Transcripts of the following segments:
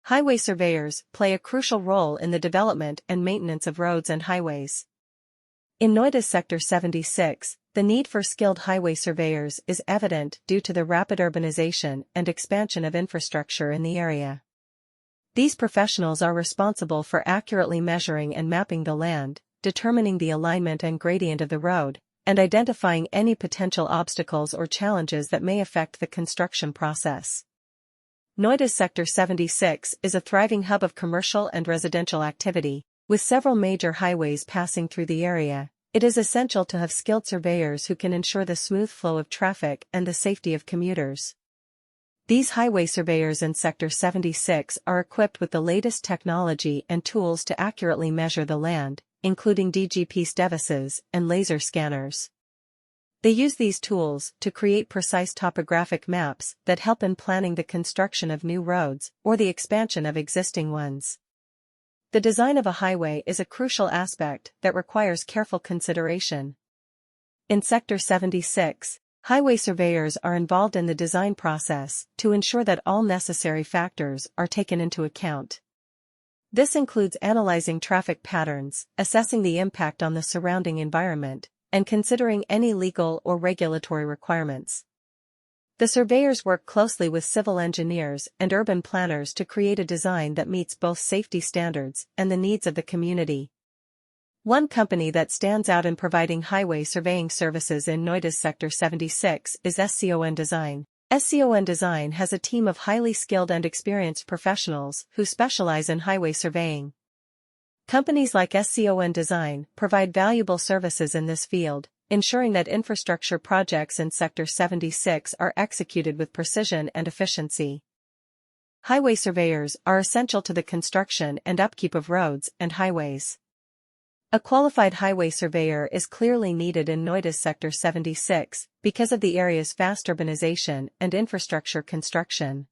Highway surveyors play a crucial role in the development and maintenance of roads and highways. In Noida Sector 76, the need for skilled highway surveyors is evident due to the rapid urbanization and expansion of infrastructure in the area. These professionals are responsible for accurately measuring and mapping the land, determining the alignment and gradient of the road, and identifying any potential obstacles or challenges that may affect the construction process. Noida Sector 76 is a thriving hub of commercial and residential activity, with several major highways passing through the area. It is essential to have skilled surveyors who can ensure the smooth flow of traffic and the safety of commuters. These highway surveyors in Sector 76 are equipped with the latest technology and tools to accurately measure the land, including DGPSdevices and laser scanners. They use these tools to create precise topographic maps that help in planning the construction of new roads or the expansion of existing ones. The design of a highway is a crucial aspect that requires careful consideration. In Sector 76, highway surveyors are involved in the design process to ensure that all necessary factors are taken into account. This includes analyzing traffic patterns, assessing the impact on the surrounding environment, and considering any legal or regulatory requirements. The surveyors work closely with civil engineers and urban planners to create a design that meets both safety standards and the needs of the community. One company that stands out in providing highway surveying services in Noida's Sector 76 is SCON Design. SCON Design has a team of highly skilled and experienced professionals who specialize in highway surveying. Companies like SCON Design provide valuable services in this field, ensuring that infrastructure projects in Sector 76 are executed with precision and efficiency. Highway surveyors are essential to the construction and upkeep of roads and highways. A qualified highway surveyor is clearly needed in Noida's Sector 76 because of the area's fast urbanization and infrastructure construction.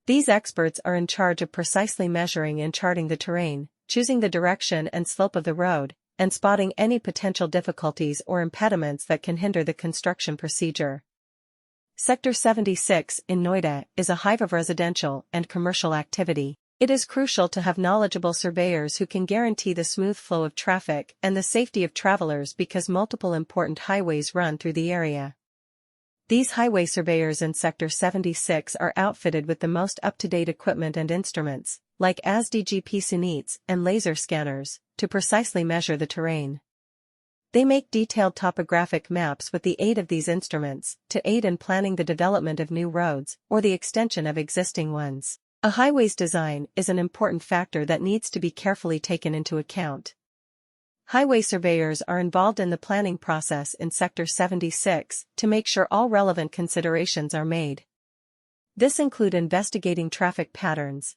These experts are in charge of precisely measuring and charting the terrain, choosing the direction and slope of the road, and spotting any potential difficulties or impediments that can hinder the construction procedure. Sector 76 in Noida is a hive of residential and commercial activity. It is crucial to have knowledgeable surveyors who can guarantee the smooth flow of traffic and the safety of travelers because multiple important highways run through the area. These highway surveyors in Sector 76 are outfitted with the most up-to-date equipment and instruments, like DGPSdevices and laser scanners, to precisely measure the terrain. They make detailed topographic maps with the aid of these instruments to aid in planning the development of new roads or the extension of existing ones. A highway's design is an important factor that needs to be carefully taken into account. Highway surveyors are involved in the planning process in Sector 76 to make sure all relevant considerations are made. This includes investigating traffic patterns,